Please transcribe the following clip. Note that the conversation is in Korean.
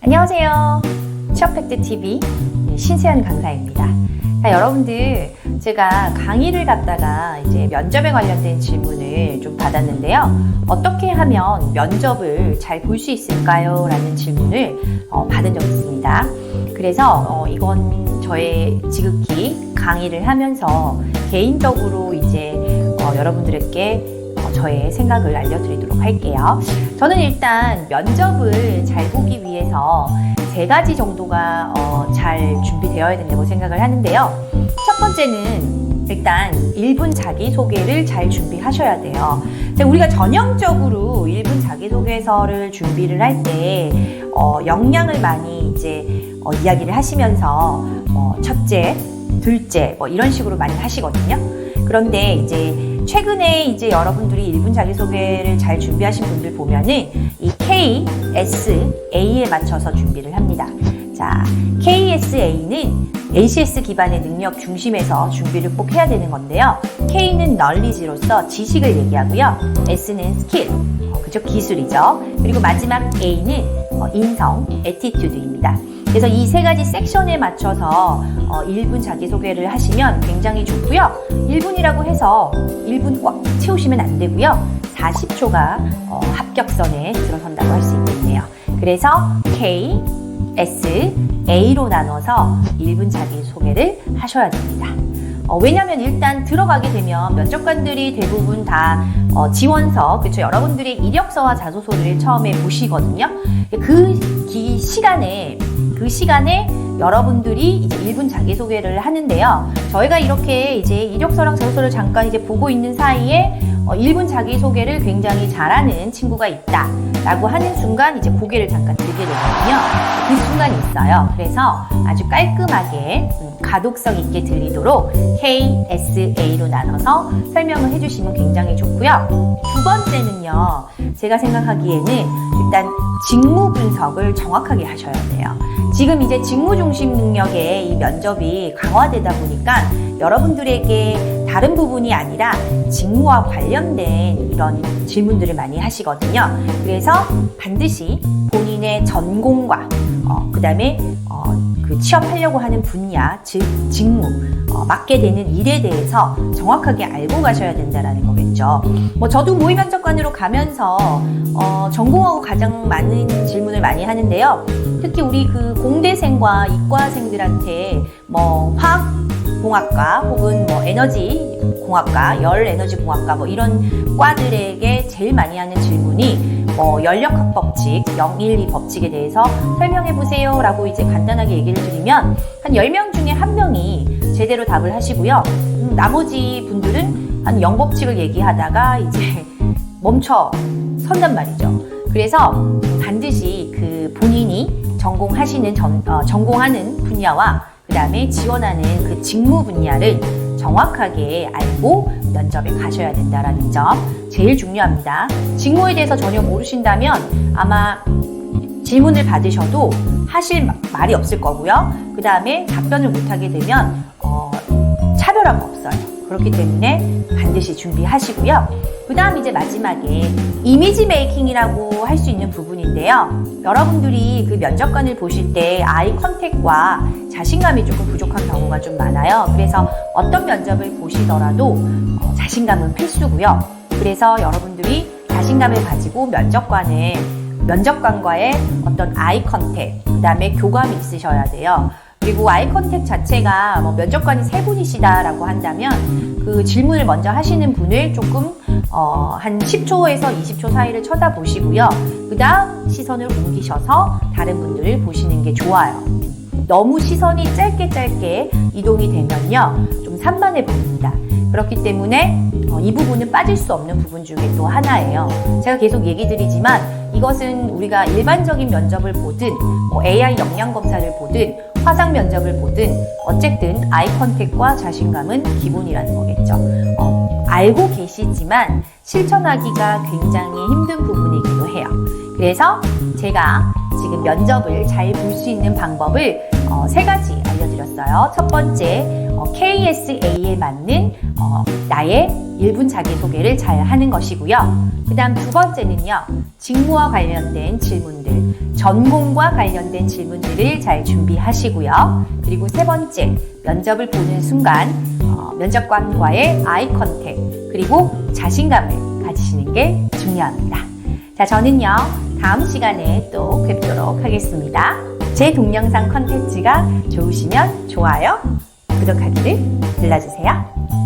안녕하세요. 취업팩트TV 신세연 강사입니다. 자, 여러분들, 제가 강의를 갖다가 이제 면접에 관련된 질문을 좀 받았는데요. 어떻게 하면 면접을 잘 볼 수 있을까요? 라는 질문을 받은 적이 있습니다. 그래서 이건 저의 지극히 강의를 하면서 개인적으로 이제 여러분들에게 저의 생각을 알려드리도록 할게요. 저는 일단 면접을 잘 보기 위해서 3가지 정도가 잘 준비되어야 된다고 생각을 하는데요. 첫 번째는 일단 1분 자기소개를 잘 준비하셔야 돼요. 우리가 전형적으로 1분 자기소개서를 준비를 할 때 역량을 많이 이제 이야기를 하시면서 첫째, 둘째 이런 식으로 많이 하시거든요. 그런데 이제 최근에 이제 여러분들이 1분 자기소개를 잘 준비하신 분들 보면은 이 K, S, A에 맞춰서 준비를 합니다. 자, KSA는 ACS 기반의 능력 중심에서 준비를 꼭 해야 되는 건데요. K는 knowledge로서 지식을 얘기하고요. S는 스킬, 그죠? 기술이죠. 그리고 마지막 A는 인성, attitude입니다. 그래서 이 3가지 섹션에 맞춰서 1분 자기소개를 하시면 굉장히 좋고요. 1분이라고 해서 1분 꽉 채우시면 안 되고요. 40초가 합격선에 들어선다고 할 수 있겠네요. 그래서 K, S, A로 나눠서 1분 자기소개를 하셔야 됩니다. 왜냐하면 일단 들어가게 되면 면접관들이 대부분 다 지원서, 그렇죠? 여러분들의 이력서와 자소서를 처음에 보시거든요. 그 시간에 여러분들이 이제 1분 자기소개를 하는데요. 저희가 이렇게 이제 이력서랑 자소서를 잠깐 이제 보고 있는 사이에 1분 자기소개를 굉장히 잘하는 친구가 있다라고 하는 순간 이제 고개를 잠깐 들게 되거든요. 그 순간이 있어요. 그래서 아주 깔끔하게 가독성 있게 들리도록 K, S, A로 나눠서 설명을 해주시면 굉장히 좋고요. 두 번째는요, 제가 생각하기에는 일단 직무 분석을 정확하게 하셔야 돼요. 지금 이제 직무 중심 능력의 이 면접이 강화되다 보니까 여러분들에게 다른 부분이 아니라 직무와 관련된 이런 질문들을 많이 하시거든요. 그래서 반드시 본인의 전공과 그 다음에 그 취업하려고 하는 분야, 즉 직무, 맡게 되는 일에 대해서 정확하게 알고 가셔야 된다는 거겠죠. 저도 모의 면접관으로 가면서 전공하고 가장 많은 질문을 많이 하는데요. 특히 우리 그 공대생과 이과생들한테 화학공학과 혹은 에너지공학과, 열에너지공학과 이런 과들에게 제일 많이 하는 질문이 연력학 법칙, 012 법칙에 대해서 설명해보세요 라고 이제 간단하게 얘기를 드리면 한 10명 중에 1명이 제대로 답을 하시고요. 나머지 분들은 한 0법칙을 얘기하다가 이제 멈춰 선단 말이죠. 그래서 반드시 그 본인이 전공하는 분야와 그 다음에 지원하는 그 직무 분야를 정확하게 알고 면접에 가셔야 된다는 점 제일 중요합니다. 직무에 대해서 전혀 모르신다면 아마 질문을 받으셔도 하실 말이 없을 거고요. 그 다음에 답변을 못하게 되면 차별화가 없어요. 그렇기 때문에 반드시 준비하시고요. 그 다음 이제 마지막에 이미지 메이킹이라고 할 수 있는 부분인데요. 여러분들이 그 면접관을 보실 때 아이 컨택과 자신감이 조금 부족한 경우가 좀 많아요. 그래서 어떤 면접을 보시더라도 자신감은 필수고요. 그래서 여러분들이 자신감을 가지고 면접관과의 어떤 아이 컨택, 그 다음에 교감이 있으셔야 돼요. 그리고 아이 컨택 자체가 면접관이 3분이시다라고 한다면 그 질문을 먼저 하시는 분을 조금 한 10초에서 20초 사이를 쳐다보시고요. 그 다음 시선을 옮기셔서 다른 분들을 보시는 게 좋아요. 너무 시선이 짧게 이동이 되면요, 좀 산만해 보입니다. 그렇기 때문에 이 부분은 빠질 수 없는 부분 중에 또 하나예요. 제가 계속 얘기 드리지만 이것은 우리가 일반적인 면접을 보든 AI 역량 검사를 보든 화상 면접을 보든 어쨌든 아이 컨택과 자신감은 기본이라는 거겠죠. 알고 계시지만 실천하기가 굉장히 힘든 부분이기도 해요. 그래서 제가 지금 면접을 잘 볼 수 있는 방법을 3가지 알려드렸어요. 첫 번째, KSA에 맞는 나의 1분 자기소개를 잘 하는 것이고요. 그 다음 두 번째는요, 직무와 관련된 질문들, 전공과 관련된 질문들을 잘 준비하시고요. 그리고 세 번째, 면접을 보는 순간 면접관과의 아이 컨택, 그리고 자신감을 가지시는 게 중요합니다. 자, 저는요, 다음 시간에 또 뵙도록 하겠습니다. 제 동영상 컨텐츠가 좋으시면 좋아요, 구독하기를 눌러주세요.